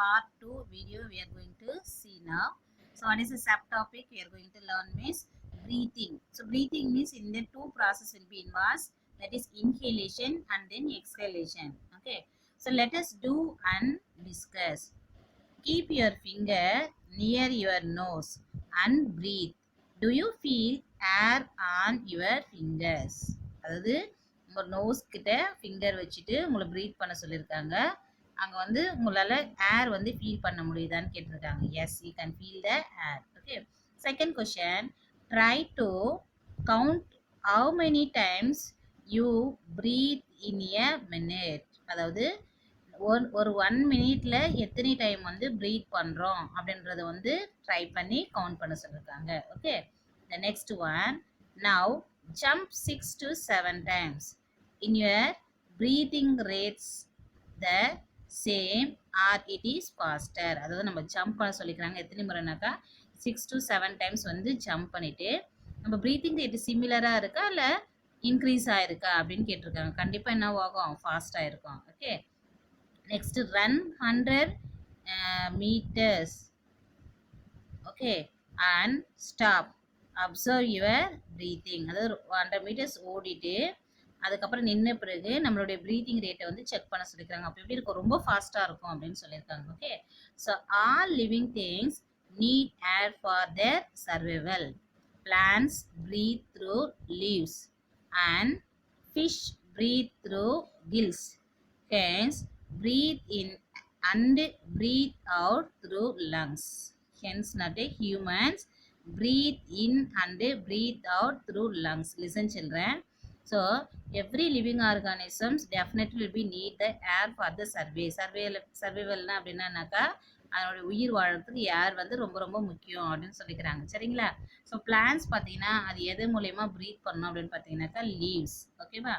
part 2 video we are going to see now. So what is the subtopic we are going to learn means breathing. So breathing means in the two process will be involved, that is inhalation and then exhalation. Okay. So let us do and discuss. Keep your finger near your nose and breathe. Do you feel air on your fingers? அதாவது உங்கள் nose கிட்ட finger வச்சுட்டு உங்களை breath பண்ண சொல்லியிருக்காங்க. அங்கே வந்து உங்களால் ஏர் வந்து ஃபீல் பண்ண முடியுதான்னு கேட்டிருக்காங்க. Yes, you can feel the air. Okay. Second question, try to count how many times you breathe in a minute. அதாவது ஒரு 1 மினிட்ல எத்தனை டைம் வந்து ப்ரீத் பண்ணுறோம் அப்படின்றத வந்து ட்ரை பண்ணி கவுண்ட் பண்ண சொல்லியிருக்காங்க. Okay. The next one, now jump 6 to 7 times in your breathing rates the same R it is pastor. அதாவது நம்ம ஜம்ப் பண்ண சொல்லிக்கிறாங்க. எத்தனை முறைனாக்கா 6 to 7 டைம்ஸ் வந்து ஜம்ப் பண்ணிவிட்டு நம்ம ப்ரீத்திங் ரேட்டு சிமிலராக இருக்கா இல்லை இன்க்ரீஸ் ஆகிருக்கா அப்படின்னு கேட்டிருக்காங்க. கண்டிப்பாக என்ன ஆகும், ஃபாஸ்ட்டாக இருக்கும். Okay. Next, run 100 meters. Okay, and stop. Observe your breathing. அதாவது 100 meters ஓடிட்டு அதுக்கப்புறம் நின்ன பிறகு நம்மளுடைய ப்ரீத்திங் ரேட்டை வந்து செக் பண்ண சொல்லியிருக்காங்க. அப்போ எப்படி இருக்கும், ரொம்ப ஃபாஸ்ட்டாக இருக்கும் அப்படின்னு சொல்லியிருக்காங்க. Okay. So all living things need air for their survival. Plants breathe through leaves and fish breathe through gills. Hence, breathe in and breathe out through lungs. Hence, not a humans breathe in and breathe out through lungs. Listen, children. So, every living organisms definitely will be need the air for the survival na அப்படின்னா அதனோட உயிர் வாழறதுக்கு ஏர் வந்து ரொம்ப ரொம்ப முக்கியம் அப்படின்னு சொல்லிக்கிறாங்க. சரிங்களா? ஸோ பிளான்ஸ் பார்த்தீங்கன்னா அது எது மூலயமா ப்ரீத் பண்ணணும் அப்படின்னு பார்த்தீங்கன்னாக்கா லீவ்ஸ். ஓகேவா?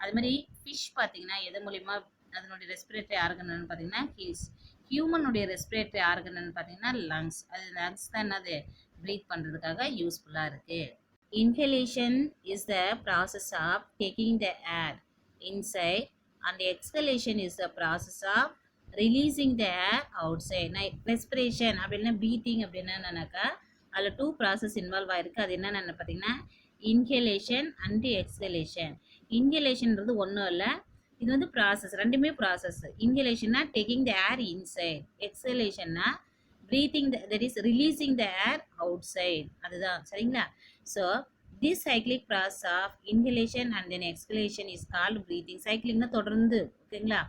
அது மாதிரி ஃபிஷ் பார்த்தீங்கன்னா எது மூலயமா அதனுடைய ரெஸ்பிரேட்டரி ஆர்கன்னு பார்த்தீங்கன்னா ஹில்ஸ். ஹியூமனுடைய ரெஸ்பிரேட்டரி ஆர்கன்னு பார்த்தீங்கன்னா லங்ஸ். அது லங்ஸ் தான் என்னது ப்ரீத் பண்ணுறதுக்காக யூஸ்ஃபுல்லாக இருக்குது. Inhalation is the process of taking the air inside and exhalation is the process of releasing the air outside. Respiration அப்படின்னா ப்ரீத்திங் அப்படின்னா என்னன்னாக்கா அதில் 2 ப்ராசஸ் இன்வால்வ் ஆகிருக்கு. அது என்னென்னு பார்த்தீங்கன்னா இன்ஹலேஷன் அண்ட் எக்ஸ்ஹலேஷன். இன்ஹலேஷன்றது ஒன்றும் இல்லை, இது வந்து ப்ராசஸ், ரெண்டுமே ப்ராசஸ். இன்ஹலேஷன்னா டேக்கிங் த ஏர் இன்சைட், எக்ஸலேஷன்னா breathing that is releasing the air outside. அதுதான். சரிங்களா? So this cyclic process of inhalation and then exhalation is called breathing. சைக்கிளிங்னா தொடர்ந்து, ஓகேங்களா?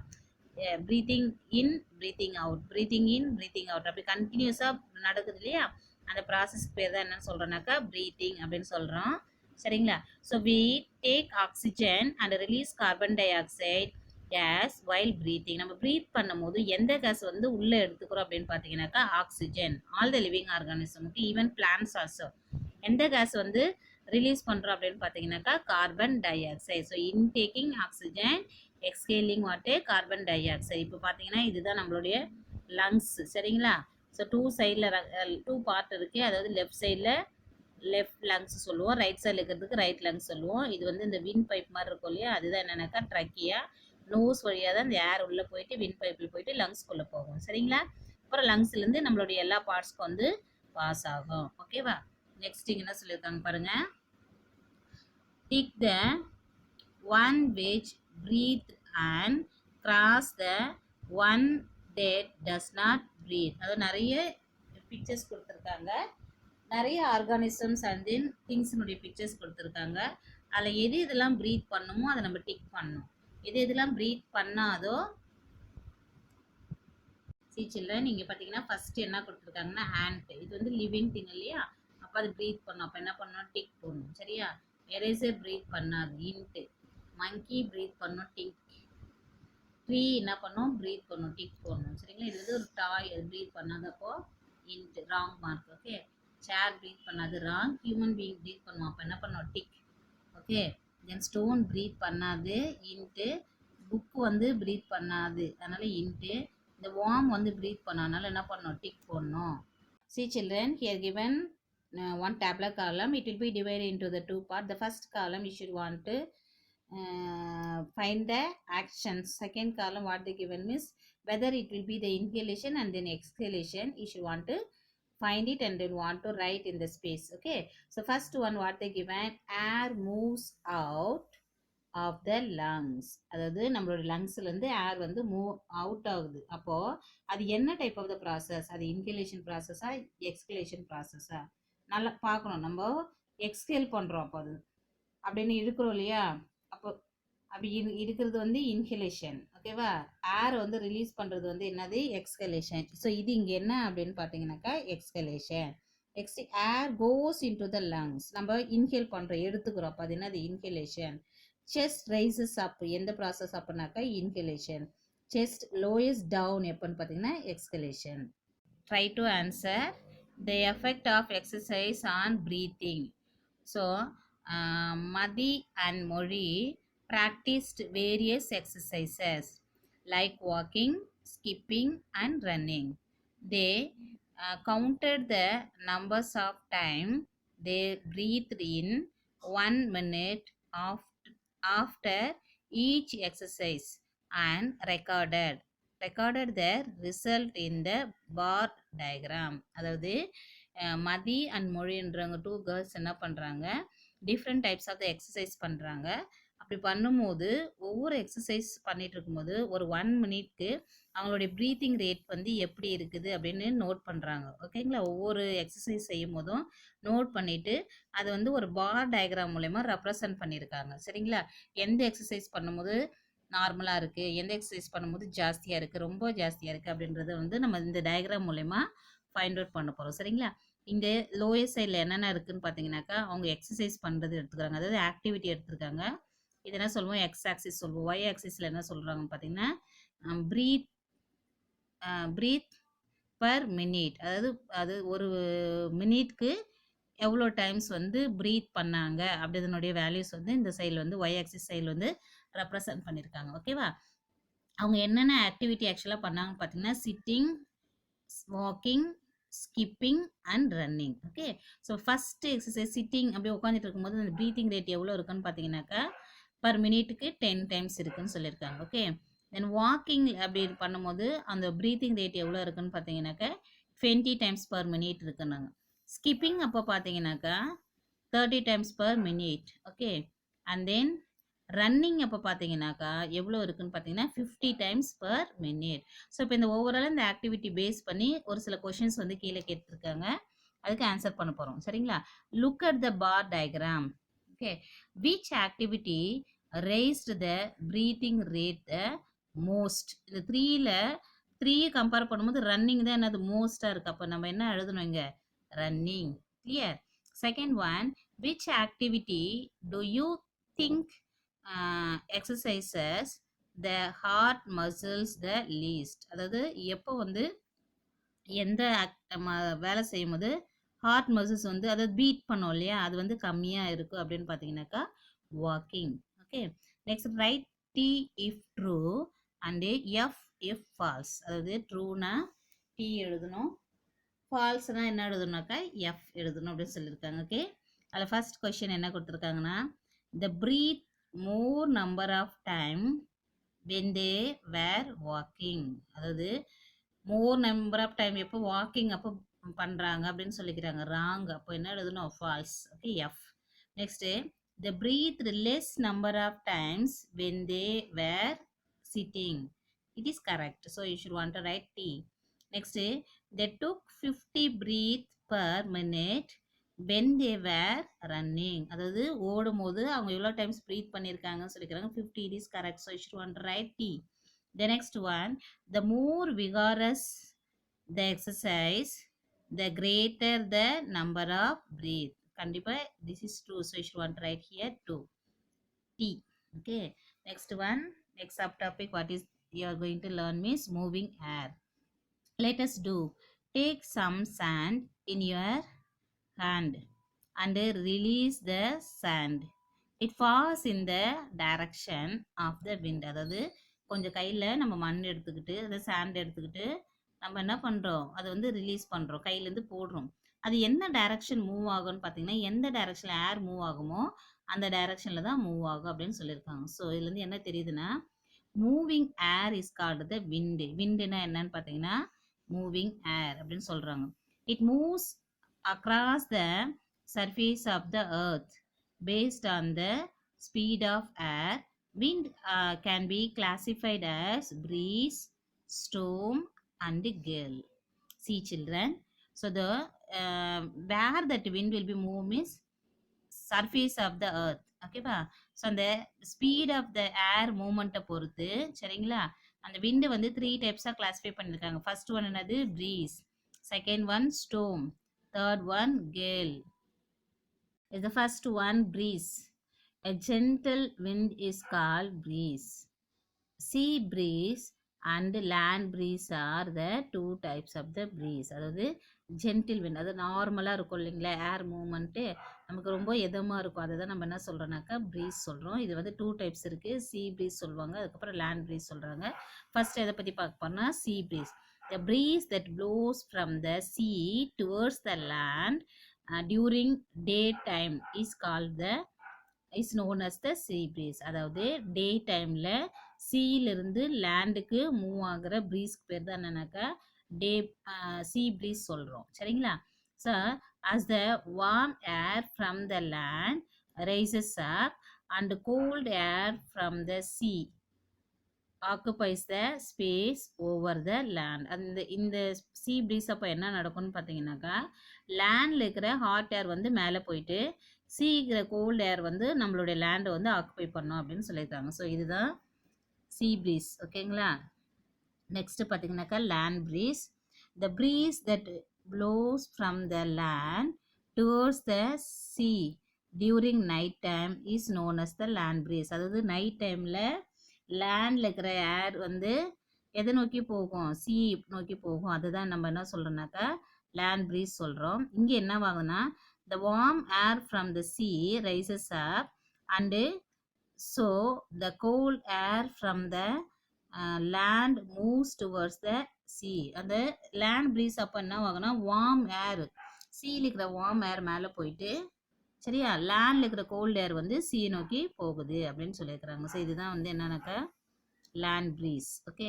Breathing in breathing out, breathing in breathing out அப்படி கண்டினியூஸாக நடக்குது இல்லையா? அந்த ப்ராசஸ்க்கு பேர் தான் என்னன்னு சொல்கிறோன்னாக்கா ப்ரீத்திங் அப்படின்னு சொல்கிறோம். சரிங்களா? So we take oxygen and release carbon dioxide gas while breathing. நம்ம ப்ரீத் பண்ணும்போது எந்த கேஸ் வந்து உள்ளே எடுத்துக்கிறோம் அப்படின்னு பார்த்தீங்கன்னாக்கா ஆக்சிஜன். ஆல் த லிவிங் ஆர்கானிசமுக்கு, ஈவன் பிளான்ஸ் ஆல்சோ. எந்த கேஸ் வந்து ரிலீஸ் பண்ணுறோம் அப்படின்னு பார்த்தீங்கன்னாக்கா carbon dioxide. So intaking oxygen, exhaling வாட்டே கார்பன் டை ஆக்சைடு. இப்போ பார்த்தீங்கன்னா இதுதான் நம்மளுடைய லங்ஸ். சரிங்களா? ஸோ 2 சைடில் 2 பார்ட் இருக்குது. அதாவது லெஃப்ட் சைடில் லெஃப்ட் லங்ஸ் சொல்லுவோம், ரைட் சைடில் இருக்கிறதுக்கு ரைட் லங்ஸ் சொல்லுவோம். இது வந்து இந்த வின் பைப் மாதிரி இருக்கும் இல்லையா, அதுதான் என்னன்னாக்கா ட்ரக்கியா. நோஸ் வழியாக தான் இந்த ஏர் உள்ளே போயிட்டு வின் பைப்பில் போயிட்டு லங்ஸ்குள்ளே போகும். சரிங்களா? அப்புறம் லங்ஸ்லேருந்து நம்மளுடைய எல்லா பார்ட்ஸ்க்கும் வந்து பாஸ் ஆகும். ஓகேவா? நெக்ஸ்ட் இங்கே என்ன சொல்லியிருக்காங்க பாருங்க. Tick the one which breathe and cross the one that does not breathe. அதாவது நிறைய பிக்சர்ஸ் கொடுத்துருக்காங்க, நிறைய ஆர்கானிசம்ஸ் அண்ட் தென் திங்ஸினுடைய பிக்சர்ஸ் கொடுத்துருக்காங்க. அதில் எது இதெல்லாம் ப்ரீத் பண்ணுமோ அதை நம்ம டிக் பண்ணணும். எது இதெல்லாம் ப்ரீத் பண்ணாதோ சில்ட்ரன் நீங்கள் பார்த்தீங்கன்னா ஃபஸ்ட்டு என்ன கொடுத்துருக்காங்கன்னா ஹேண்ட். இது வந்து லிவிங் திங் இல்லையா, அப்போ அது ப்ரீத் பண்ணணும். அப்போ என்ன பண்ணணும், டிக் போடணும். சரியா? எரேசர் ப்ரீத் பண்ணாது, இன்ட்டு. மங்கி ப்ரீத் பண்ணணும், டிக். ட்ரீ என்ன பண்ணணும், ப்ரீத் பண்ணணும், டிக் போடணும். சரிங்களா? இது வந்து ஒரு டாய், அது ப்ரீத் பண்ணாதப்போ into, wrong mark. Okay. Chair breathe பண்ணாது, ராங். ஹியூமன் பீயிங் ப்ரீத் பண்ணுவோம், அப்போ என்ன பண்ணோம், tick. Okay. Then stone breathe பண்ணாது, இன்ட்டு. புக்கு வந்து ப்ரீத் பண்ணாது, அதனால் இன்ட்டு. இந்த வார்ம் வந்து ப்ரீத் பண்ணாதனால என்ன பண்ணணும், டிக் போடணும். See children, here given one tabular column. It will be divided into the 2 parts. The first column you should want to find the actions. Second column what they given is whether it will be the inhalation and then exhalation. You should want to find it and then want to write in the space. Okay, so first one, what they given, air moves out of the lungs. அதாவது நம்மளோட லங்ஸ்ல இருந்து ஏர் வந்து move out ஆகுது. அப்போ அது என்ன type of the process, அது inhalation ப்ராசஸா escalation ப்ராசஸா நல்லா பார்க்கணும். நம்ம எக்ஸ்ஹேல் பண்றோம், அப்போ அது அப்படின்னு இருக்கிறோம் இல்லையா, அப்போ அப்படி இருக்கிறது வந்து இன்ஹலேஷன். ஓகேவா, ஏர் வந்து ரிலீஸ் பண்றது வந்து என்னது, எக்ஸ்கலேஷன். ஸோ இது இங்க என்ன அப்படின்னு பார்த்தீங்கன்னாக்கா exhalation. Next air goes into the lungs, நம்ம இன்ஹேல் பண்றோம், எடுத்துக்கிறோம், அப்போ அது என்னது இன்ஹலேஷன். செஸ்ட் ரைசஸ் அப், எந்த ப்ராசஸ் அப்படின்னாக்கா இன்ஹலேஷன். செஸ்ட் லோயஸ் டவுன் எப்போன்னு பார்த்தீங்கன்னா exhalation. Try to answer the effect of exercise on breathing. So Madi and Mori practiced various exercises like walking, skipping, and running. They counted the numbers of time they breathed in 1 minute after each exercise and recorded their result in the bar diagram. அதாவது மதி and மொழின்றவங்க 2 girls என்ன பண்ணுறாங்க, different types of the exercise பண்ணுறாங்க. அப்படி பண்ணும்போது ஒவ்வொரு exercise பண்ணிட்டு இருக்கும்போது ஒரு 1 மினிட்க்கு அவங்களுடைய ப்ரீத்திங் ரேட் வந்து எப்படி இருக்குது அப்படின்னு நோட் பண்ணுறாங்க. ஓகேங்களா, ஒவ்வொரு எக்ஸசைஸ் செய்யும் போதும் நோட் பண்ணிட்டு அதை வந்து ஒரு பார் டயக்ராம் மூலயமா ரெப்ரசன்ட் பண்ணியிருக்காங்க. சரிங்களா, எந்த எக்ஸசைஸ் பண்ணும்போது நார்மலாக இருக்குது, எந்த எக்ஸசைஸ் பண்ணும்போது ஜாஸ்தியாக இருக்குது, ரொம்ப ஜாஸ்தியாக இருக்குது அப்படின்றத வந்து நம்ம இந்த டயக்ராம் மூலயமா ஃபைண்ட் அவுட் பண்ண போகிறோம். சரிங்களா, இந்த லோயர் சைடில் என்னென்ன இருக்குதுன்னு பார்த்தீங்கன்னாக்கா அவங்க எக்ஸசைஸ் பண்ணுறது எடுத்துக்கிறாங்க, அதாவது ஆக்டிவிட்டி எடுத்துருக்காங்க. இது என்ன சொல்லுவோம், எக்ஸ் ஆக்சிஸ் சொல்லுவோம். ஒய் ஆக்சிஸில் என்ன சொல்கிறாங்கன்னு பார்த்தீங்கன்னா ப்ரீத் பர் மினிட், அதாவது ஒரு மினிட்க்கு எவ்வளோ டைம்ஸ் வந்து ப்ரீத் பண்ணாங்க அப்படிதனுடைய வேல்யூஸ் வந்து இந்த சைடில் வந்து ஒய் ஆக்சிஸ் சைடில் வந்து ரெப்ரசன்ட் பண்ணியிருக்காங்க. ஓகேவா, அவங்க என்னென்ன ஆக்டிவிட்டி ஆக்சுவலாக பண்ணாங்கன்னு பார்த்தீங்கன்னா sitting, walking, skipping and running. Okay, so first exercise sitting அப்படி உட்காந்துட்டு இருக்கும்போது அந்த ப்ரீத்திங் ரேட் எவ்வளோ இருக்குன்னு பார்த்தீங்கன்னாக்கா பர் மினிட்டுக்கு 10 டைம்ஸ் இருக்குன்னு சொல்லியிருக்காங்க. ஓகே, தென் வாக்கிங் அப்படி பண்ணும்போது அந்த ப்ரீத்திங் ரேட் எவ்வளோ இருக்குன்னு பார்த்தீங்கன்னாக்கா 20 டைம்ஸ் பர் மினிட் இருக்குன்னாங்க. ஸ்கிப்பிங் அப்போ பார்த்தீங்கன்னாக்கா 30 times per minute. Okay, and then running அப்போ பார்த்தீங்கன்னாக்கா எவ்வளோ இருக்குன்னு பார்த்தீங்கன்னா 50 டைம்ஸ் பர் மினிட். ஸோ இப்போ இந்த ஓவரால் இந்த ஆக்டிவிட்டி பேஸ் பண்ணி ஒரு சில கொஷின்ஸ் வந்து கீழே கேட்டிருக்காங்க, அதுக்கு ஆன்சர் பண்ண போகிறோம். சரிங்களா, look at the bar diagram. Okay, which activity raised the breathing rate the most? இந்த 3 கம்பேர் பண்ணும்போது ரன்னிங் தான் என்னது மோஸ்ட்டாக இருக்குது. அப்போ நம்ம என்ன எழுதணும் இங்கே, running. Clear. Second one, which activity do you think exercises the heart muscles the least? அதாவது எப்போ வந்து எந்த வேலை செய்யும் போது ஹார்ட் மசில்ஸ் வந்து அதாவது பீட் பண்ணோம் இல்லையா, அது வந்து கம்மியாக இருக்குது அப்படின்னு பார்த்தீங்கன்னாக்கா walking. Okay, next write T if true and F if false. அதாவது ட்ரூனா டி எழுதணும், ஃபால்ஸ்னா என்ன எழுதணும்னாக்கா எஃப் எழுதணும் அப்படின்னு சொல்லியிருக்காங்க. ஓகே, அதில் ஃபர்ஸ்ட் கொஸ்டின் என்ன கொடுத்துருக்காங்கன்னா they breathe more number of time when they were walking. அதாவது மோர் நம்பர் ஆஃப் டைம் எப்போ வாக்கிங் அப்போ பண்ணுறாங்க அப்படின்னு சொல்லிக்கிறாங்க. ராங், அப்போ என்ன எழுதணும், false. Okay, F. Next they breathed less number of times when they were sitting. It is correct, so you should want to write T. Next, they took 50 breath per minute when they were running. அதாவது ஓடும் போது அவங்க எவ்வளோ times breath பண்ணியிருக்காங்கன்னு சொல்லிக்கிறாங்க, 50. It is correct, so you should want to write T. The next one, the more vigorous the exercise, the greater the number of breath. கண்டிப்பாக this is true, so you should want to write here 2. T. Okay, next one, next subtopic what is you are going to learn means moving air. Let us do. Take some sand in your hand and release the sand. It falls in the direction of the wind. அதாவது கொஞ்சம் கையில் நம்ம மண் எடுத்துக்கிட்டு அந்த sand எடுத்துக்கிட்டு நம்ம என்ன பண்ணுறோம், அதை வந்து ரிலீஸ் பண்ணுறோம், கையிலேருந்து போடுறோம். அது என்ன டைரக்ஷன் மூவ் ஆகும்னு பார்த்தீங்கன்னா எந்த டைரக்ஷனில் ஏர் மூவ் ஆகுமோ அந்த டைரக்ஷனில் தான் மூவ் ஆகும் அப்படின்னு சொல்லியிருக்காங்க. ஸோ இதுலேருந்து என்ன தெரியுதுன்னா moving air is called the wind. விண்டுனா என்னன்னு பார்த்தீங்கன்னா மூவிங் ஏர் அப்படின்னு சொல்கிறாங்க. It moves across the surface of the earth based on the speed of air. Wind can be classified as breeze, storm and gale. See children, so the where that wind will be moved is surface of the earth. ஓகேவா? So அந்த speed of the ஏர் மூமெண்ட்டை பொறுத்து சரிங்களா அந்த விண்டு வந்து 3 டைப்ஸாக classify பண்ணியிருக்காங்க. First one என்னது breeze, second one storm, third one gale. Is the first one breeze. A gentle wind is called breeze. Sea breeze and land breeze are the two types of the breeze. அதாவது gentle wind, அது நார்மலாக இருக்கும் இல்லைங்களா ஏர் moment, நமக்கு ரொம்ப எதமாக இருக்கும், அதை தான் நம்ம என்ன சொல்கிறோம்னாக்கா ப்ரீஸ் சொல்கிறோம். இது வந்து 2 டைப்ஸ் இருக்குது. சி ப்ரீஸ் சொல்லுவாங்க, அதுக்கப்புறம் லேண்ட் ப்ரீஸ் சொல்கிறாங்க. ஃபர்ஸ்ட் எதை பற்றி பார்க்க போறோம்னா C breeze. The breeze that blows from the sea towards the land during daytime is called the is known as the sea breeze. அதாவது டே டைமில் சீலிருந்து லேண்டுக்கு மூவ் ஆகிற ப்ரீஸ்க்கு பேர் தான் என்னன்னாக்கா டே sea breeze சொல்கிறோம் சரிங்களா. So as the warm air from the land rises up and cold air from the sea occupies the space over the land. அந்த இந்த sea breeze அப்போ என்ன நடக்கும்னு பார்த்தீங்கன்னாக்கா லேண்டில் இருக்கிற ஹாட் ஏர் வந்து மேலே போயிட்டு சீக்கிர கோல்டு ஏர் வந்து நம்மளுடைய லேண்டை வந்து ஆக்குபை பண்ணோம் அப்படின்னு சொல்லியிருக்காங்க. ஸோ இதுதான் சி ப்ரீஸ். ஓகேங்களா. நெக்ஸ்ட் பார்த்தீங்கன்னாக்கா land breeze. The breeze that blows from the land towards the sea during night time is known as the land breeze. அதாவது நைட் டைமில் லேண்டில் இருக்கிற ஏர் வந்து எதை நோக்கி போகும், சீ நோக்கி போகும். அதுதான் நம்ம என்ன சொல்கிறோம்னாக்கா லேண்ட் ப்ரீஸ் சொல்கிறோம். இங்கே என்ன ஆகுதுன்னா the warm air from the sea rises up and so the cold air from the land moves towards the sea. அந்த land breeze அப்போ என்ன ஆகுனா வார்ம் ஏர் சீல இருக்கிற வார்ம் ஏர் மேலே போயிட்டு சரியா லேண்டில் இருக்கிற கோல்டு ஏர் வந்து சீ நோக்கி போகுது அப்படின்னு சொல்லியிருக்கிறாங்க. ஸோ இதுதான் வந்து என்னன்னாக்கா land breeze. Okay.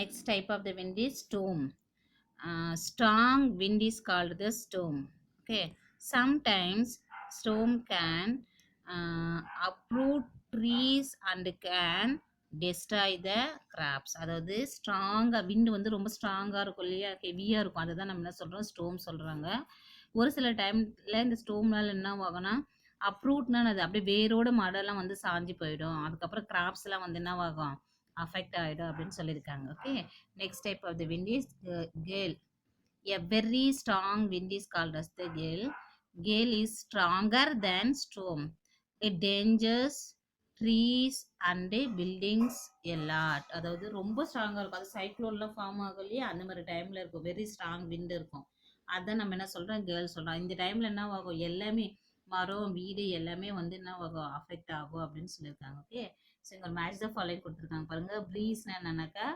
Next type of the wind is storm. Strong wind is called the storm. Okay. Sometimes storm can uproot trees and can destroy the crops. அதாவது ஸ்ட்ராங்காக விண்டு வந்து ரொம்ப ஸ்ட்ராங்காக இருக்கும் இல்லையா, ஹெவியாக இருக்கும், அதை தான் நம்ம என்ன சொல்கிறோம் ஸ்டோம் சொல்கிறாங்க. ஒரு சில டைமில் இந்த ஸ்டோம்னால என்ன ஆகும்னா அப்ரூட்னா அது அப்படியே வேரோட மடலாம் வந்து சாஞ்சி போயிடும், அதுக்கப்புறம் கிராப்ஸ்லாம் வந்து என்ன ஆகும் அஃபெக்ட் ஆகிடும் அப்படின்னு சொல்லியிருக்காங்க. Okay. Next type of the wind is gale. A very strong wind is called as the gale. Gale is stronger than storm. It dangers trees and buildings a lot. அதாவது ரொம்ப ஸ்ட்ராங்காக இருக்கும், அது சைக்ளோன்லாம் ஃபார்ம் ஆகும் இல்லையா அந்த மாதிரி டைமில் இருக்கும், வெரி ஸ்ட்ராங் விண்ட் இருக்கும். அதான் நம்ம என்ன சொல்கிறோம் கேர்ள் சொல்கிறோம். இந்த டைமில் என்ன ஆகும் எல்லாமே மரம் வீடு எல்லாமே வந்து என்ன ஆகும் அஃபெக்ட் ஆகும் அப்படின்னு சொல்லியிருக்காங்க. ஓகே. ஸோ இங்கே மேட்ச் த ஃபாலோயிங் கொடுத்துருக்காங்க பாருங்கள். ப்ரீஸ்னா என்னன்னாக்கா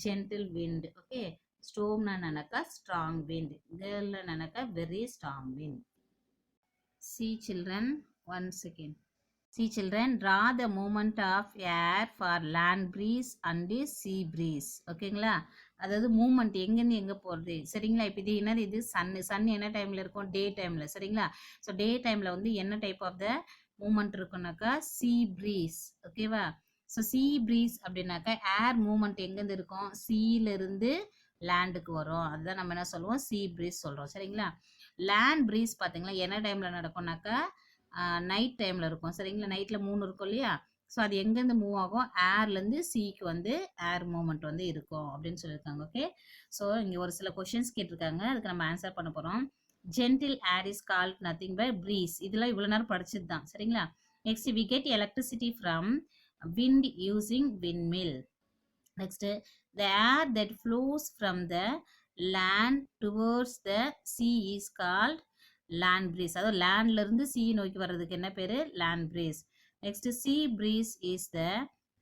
ஜென்டில் விண்ட். ஓகே. ஸ்டோம்னா என்னன்னாக்கா ஸ்ட்ராங் விண்ட். கேர்ள்னா என்னன்னாக்கா very strong wind. See children, one second. See children, draw the movement of air for land breeze and sea breeze. ஓகேங்களா. அதாவது மூமெண்ட் எங்கேருந்து எங்கே போகிறது சரிங்களா. இப்போ இது என்னது, இது சன் என்ன டைமில் இருக்கும் டே டைமில் சரிங்களா. ஸோ டே டைமில் வந்து என்ன டைப் ஆஃப் த மூமெண்ட் இருக்குன்னாக்கா சீ ப்ரீஸ். ஓகேவா. ஸோ சீ ப்ரீஸ் அப்படின்னாக்கா ஏர் மூமெண்ட் எங்கேருந்து இருக்கும் சீலேருந்து லேண்டுக்கு வரும், அதுதான் நம்ம என்ன சொல்லுவோம் சீ ப்ரீஸ் சொல்கிறோம் சரிங்களா. லேண்ட் ப்ரீஸ் பார்த்தீங்களா என்ன டைமில் நடக்கும்னாக்கா நைட் டைமில் இருக்கும் சரிங்களா. நைட்டில் 3 இருக்கும் இல்லையா. ஸோ அது எங்கேருந்து மூவ் ஆகும் ஏர்லேருந்து சீக்கு வந்து ஏர் மூமெண்ட் வந்து இருக்கும் அப்படின்னு சொல்லியிருக்காங்க. ஓகே. ஸோ இங்கே ஒரு சில கொஷின்ஸ் கேட்டிருக்காங்க, அதுக்கு நம்ம ஆன்சர் பண்ண போகிறோம். Gentle air is called nothing but breeze. இதெல்லாம் இவ்வளோ நேரம் படிச்சது தான் சரிங்களா. Next we get electricity from wind using windmill. Next, the air that flows from the land towards the sea is called land breeze. அதாவது லேண்ட்ல இருந்து sea நோக்கி வர்றதுக்கு என்ன பேரு land breeze. Next, sea breeze is the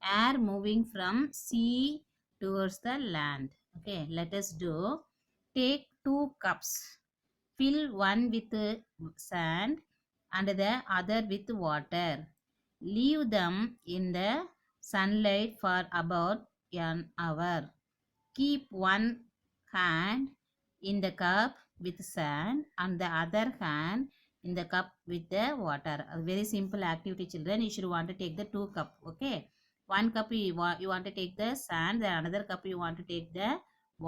air moving from sea towards the land. Okay, let us do. Take 2 cups, fill one with sand and the other with water. Leave them in the sunlight for about an hour. Keep one hand in the cup with sand and the other hand in the cup with the water. A very simple activity, children. You should want to take the 2 cup. Okay, one cup you want to take the sand, the another cup you want to take the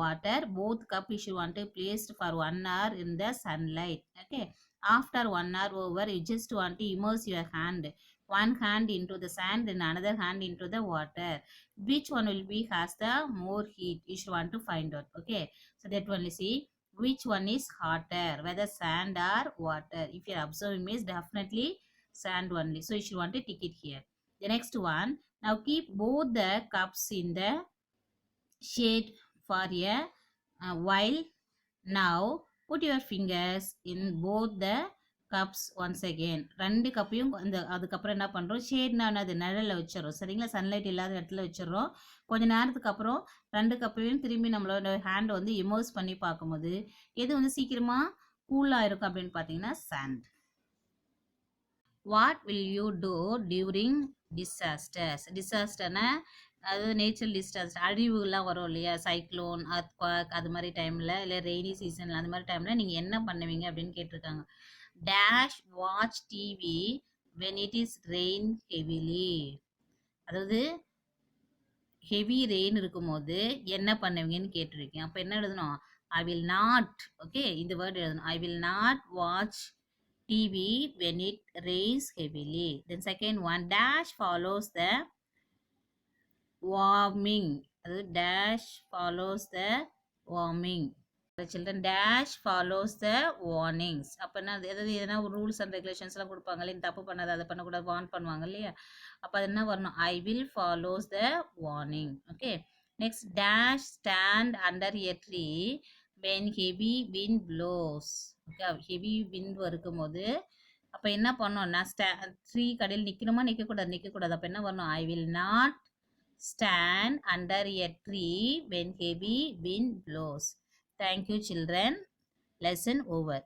water. Both cup you should want to place for 1 hour in the sunlight. Okay, after 1 hour over, you just want to immerse your hand, one hand into the sand and another hand into the water. Which one will be has the more heat, you should want to find out. Okay, so that only see which one is hotter, whether sand or water. If you're observing means definitely sand only, so you should want to tick it here. The next one, now keep both the cups in the shade for a while. Now put your fingers in both the cups once again. ரெண்டு கப்பையும் அந்த அதுக்கப்புறம் என்ன பண்ணுறோம், ஷேட்னா அது நிழலில் வச்சிடறோம். சரிங்களா, sunlight இல்லாத இடத்துல வச்சிடறோம். கொஞ்ச நேரத்துக்கு அப்புறம் ரெண்டு கப்பையும் திரும்பி நம்மளோட ஹேண்ட் வந்து இமர்ஸ் பண்ணி பார்க்கும்போது எது வந்து சீக்கிரமாக கூலாக இருக்கும் அப்படின்னு பார்த்தீங்கன்னா sand. What will you do during disasters? டிசாஸ்டர்னா அது நேச்சுரல் டிசாஸ்டர், அழிவுகள்லாம் வரும் இல்லையா, சைக்ளோன், அர்த்குவாக், அது மாதிரி டைமில், இல்லை ரெய்னி சீசனில் அந்த மாதிரி டைமில் நீங்கள் என்ன பண்ணுவீங்க அப்படின்னு கேட்டிருக்காங்க. Dash watch TV when it is rain heavily. அதாவது ஹெவி ரெயின் இருக்கும்போது என்ன பண்ணுவீங்கன்னு கேட்டிருக்கீங்க. அப்போ என்ன எழுதணும், ஐ வில் நாட். ஓகே, இந்த வேர்டு எழுதணும், I will not watch TV when it rains heavily. Then second one, dash follows the warming. Dash follows the warming. The children, dash follows the warnings. அப்போ என்ன எதனா rules and ரெகுலேஷன்ஸ்லாம் கொடுப்பாங்க, இந்த தப்பு பண்ணாத அதை பண்ணக்கூடாது வார்ன் பண்ணுவாங்க இல்லையா, அப்போ அது என்ன வரணும், I will follows the warning. Okay, next, dash stand under a tree when heavy wind blows. Okay, heavy wind இருக்கும்போது அப்போ என்ன பண்ணோம்னா ட்ரீ கடையில் நிற்கணுமா, நிற்கக்கூடாது. அப்போ என்ன பண்ணணும், I will not stand under a tree when heavy wind blows. Thank you children. Lesson over.